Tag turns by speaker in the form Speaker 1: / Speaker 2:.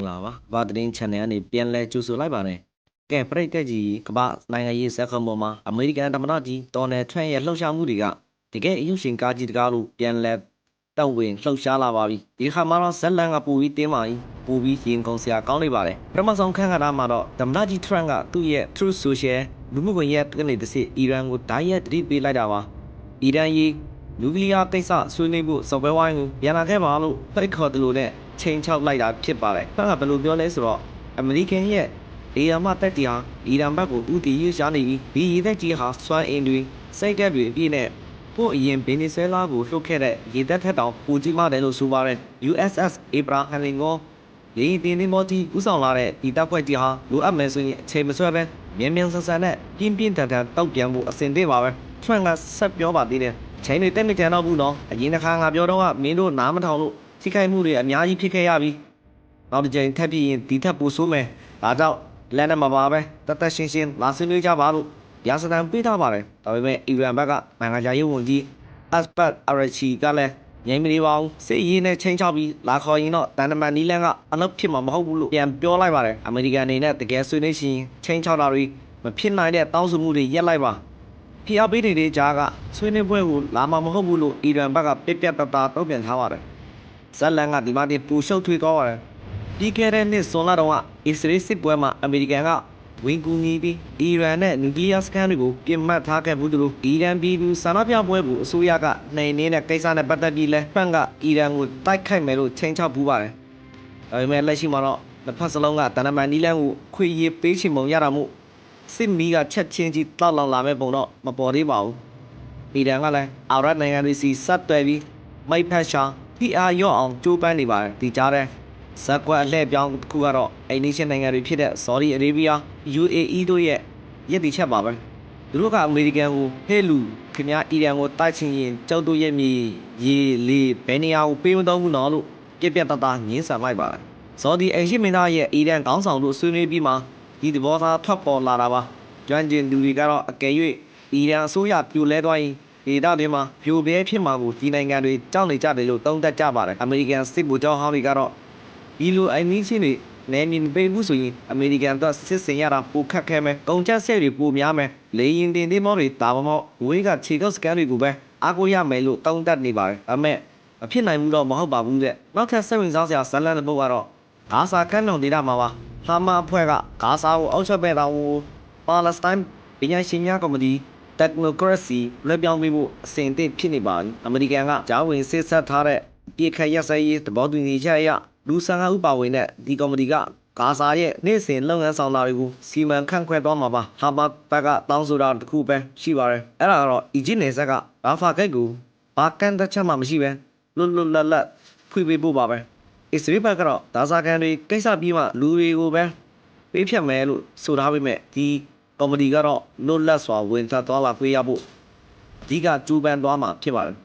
Speaker 1: လာပါဘာသတင်း channel ကနေပြန်လဲကြိုဆိုလိုက်ပါတယ်ကဲပရိသတ်ကြီးကမ္ဘာနိုင်ငံရေးဇက်ခုံပေါ်မှာအမေရိကန်သမ္မတကြီးဒေါ်နယ်ထရန့်ရဲ့လှုပ်ရှားမှုတွေကတကယ်အယူရှင်ကားကြီးတကားလို့ပြန်လဲတောက်ဝင်လှုပ်ရှားလာပါပြီဒီခါမှာတော့ဇက်လန်ကပူပြီးတင်းပါကြီးပူပြီးရင်ကုန်စရာကောင်းနေပါတယ်ပထမဆုံးခန့်ခါတာမှာတော့သမ္မတကြီးထရန့်ကသူ့ရဲ့ Truth Social လူမှုကွန်ရက်ကနေတစ်စစ်အီရန်ကိုဓာတ်ရိုက်တတိပေးလိုက်တာပါအီရန်ရေးနျူကလ িয়ার ကိစ္စဆွေးနွေးဖို့စော်ပွဲဝိုင်းကိုပြန်လာခဲ့ပါလို့ဖိတ်ခေါ်တယ်လို့နဲ့ချိန်ချောက်လိုက်တာဖြစ်ပါတယ်။ဖက်ကဘယ်လိုပြောလဲဆိုတော့အမေရိကန်ရဲ့အေယာမတက်တီဟာအီရန်ဘက်ကိုဥတီရွှေ့ရှားနေပြီးဒီရေသက်ကြီးဟာစွမ်းအင်တွေစိတ်ဓာတ်တွေအပြည့်နဲ့ပို့အရင်ဗင်နီဇွဲလားကိုလှုပ်ခဲ့တဲ့ရေသက်ထက်တောင်ပိုကြီးမားတယ်လို့ဆိုပါတယ်။ USS Abraham Lincoln ရေတင်နေမော်တီဥဆောင်လာတဲ့ဒီတပ်ဖွဲ့ကြီးဟာလိုအပ်မယ်ဆိုရင်အချိန်မဆွဲပဲမြန်မြန်ဆန်ဆန်နဲ့ပြင်းပြင်းထန်ထန်တောက်ပြန်ဖို့အဆင်သင့်ပါပဲ။ Trump ကဆက်ပြောပါသေးတယ်။ချိန်တွေတက်မကြတော့ဘူးနော်။အရင်တစ်ခါငါပြောတော့ကမင်းတို့နားမထောင်လို့ထိခိုက်မှုတွေအများကြီးဖြစ်ခဲ့ရပြီနောက်တစ်ကြိမ်ထပ်ပြီးရင်ဒီထက်ပိုဆိုးမယ်ဒါကြောင့်လက်နဲ့မပါပဲတသက်ရှင်းရှင်းလာဆွေးနွေးကြပါလို့ရာဇသံပေးထားပါတယ်ဒါပေမဲ့အီရန်ဘက်ကနိုင်ငံခြားရေးဝန်ကြီးအက်စပတ်အာရချီကလည်းငြိမ်းမနေပါဘူးစစ်ရေးနဲ့ချိန်ချောက်ပြီးလာခေါ်ရင်တော့တန်တမန်နီလန်ကအလုပ်ဖြစ်မှာမဟုတ်ဘူးလို့ပြန်ပြောလိုက်ပါတယ်အမေရိကန်အနေနဲ့တကယ်ဆွေးနွေးရှင်ချိန်ချောက်တာတွေမဖြစ်နိုင်တဲ့တောင်းဆိုမှုတွေရက်လိုက်ပါဖိအားပေးနေတဲ့ကြားကဆွေးနွေးပွဲကိုလာမှာမဟုတ်ဘူးလို့အီရန်ဘက်ကပြက်ပြက်တသားတုံ့ပြန်ထားပါတယ်ဇက်လန်ကဒီမှာတင်ပူရှုပ်ထွေးသွားပါတယ်ပြီးခဲ့တဲ့နှစ်ဇွန်လတုန်းကအစ္စရေးစစ်ပွဲမှာအမေရိကန်ကဝင်ကူညီပြီးအီရန်နဲ့နျူကလ িয়ার စခန်းတွေကိုပြစ်မှတ်ထားခဲ့မှုတို့အီရန်ပြည်သူဆန္ဒပြပွဲကိုအစိုးရကနှိမ်နေတဲ့ကိစ္စနဲ့ပတ်သက်ပြီးလဲဖန့်ကအီရန်ကိုတိုက်ခိုက်မယ်လို့ချိန်ချောက်ပူပါတယ်ဒါပေမဲ့လက်ရှိမှာတော့တစ်ဖက်စလုံးကတန်တမန်နီလန်းကိုခွေရပေးချင်ပုံရတာမို့စစ်မီးကချက်ချင်းကြီးတောက်လောင်လာမဲ့ပုံတော့မပေါ်သေးပါဘူးအီရန်ကလည်းအာရပ်နိုင်ငံတွေစီဆက်တွယ်ပြီးမိတ်ဖက်ရှာဖိအားရော့အောင်ကြိုးပမ်းနေပါတယ်ဒီကြားတဲ့ဇက်ကွက်အလှည့်ပြောင်းတစ်ခုကတော့အိန္ဒိယနိုင်ငံတွေဖြစ်တဲ့ဆော်ဒီအာရေဗီးယား UAE တို့ရဲ့ရည်တည်ချက်ပါပဲသူတို့ကအမေရိကန်ကိုဟဲ့လူခင်ဗျာအီရန်ကိုတိုက်ချင်ရင်ကျောက်တို့ရဲ့မြေရေလေဘယ်နေရာကိုပေးမတော့ဘူးနော်လို့ပြက်ပြက်တသားငင်းဆန်လိုက်ပါတယ်ဆော်ဒီအရှိမင်းသားရဲ့အီရန်ခေါင်းဆောင်တို့ဆွေးနွေးပြီးမှဒီသဘောထားထွက်ပေါ်လာတာပါကျွမ်းကျင်သူတွေကတော့အကယ်၍အီရန်အစိုးရပြိုလဲသွားရင်ဒေသတွေမှာပြိုပြဲဖြစ်မှာကိုဒီနိုင်ငံတွေကြောက်နေကြတယ်လို့သုံးသပ်ကြပါတယ်အမေရိကန်စစ်ဗိုလ်ချုပ်ဟောင်းတွေကတော့ဒီလိုအိမ်နီးချင်းတွေနယ်မြေပေးမှုဆိုရင်အမေရိကန်တော့စစ်စင်ရတာပိုခက်ခဲမယ်ကုန်ကျစက်တွေပိုများမယ်လေရင်တင်သေးမောတွေဒါမှမဟုတ်ဝေးကခြေကုပ်စကန်တွေကိုပဲအားကိုးရမယ်လို့သုံးသပ်နေပါတယ်အမေအဖြစ်နိုင်မှုတော့မဟုတ်ပါဘူးတဲ့နောက်ထပ်စိတ်ဝင်စားစရာဇလန်တဲ့ပုတ်ကတော့ဂါဇာကမ်းလွန်ဒေသမှာပါဟာမအဖွဲ့ကဂါဇာကိုအုပ်ချုပ်ပေးတာကိုပါလက်စတိုင်းပြည်냐ရှင်များကော်မတီTechnocracy လက်ပြောင်းပေးဖို့အစဉ်အသင့်ဖြစ်နေပါပြီအမေရိကန်ကကြားဝင်စစ်ဆက်ထားတဲ့ပြည်ခရက်စရေးသဘောတူညီချက်အရလူ15ဦးပါဝင်တဲ့ဒီကော်မတီကဂါဇာရဲ့နေ့စဉ်လုပ်ငန်းဆောင်တာတွေကိုစီမံခန့်ခွဲသွားမှာပါဟာမတ်ဘက်ကတောင်းဆိုတာတစ်ခုပဲရှိပါတယ်အဲ့ဒါကတော့အီဂျစ်နယ်စပ်ကဘာဖာဂိတ်ကိုဘာကန်တစ်ချက်မှမရှိပဲလွတ်လွတ်လပ်လပ်ဖွင့်ပေးဖို့ပါပဲအစ္စရေးဘက်ကတော့ဒါဇာကန်တွေကိစ္စပြီးမှလူတွေကိုပဲပေးဖြတ်မယ်လို့ဆိုထားပေမဲ့ဒီကော်မတီကတော့လွတ်လပ်စွာဝင်ထွက်သွားလာခွင့်ရဖို့အဓိကကြိုးပမ်းသွားမှာဖြစ်ပါတယ်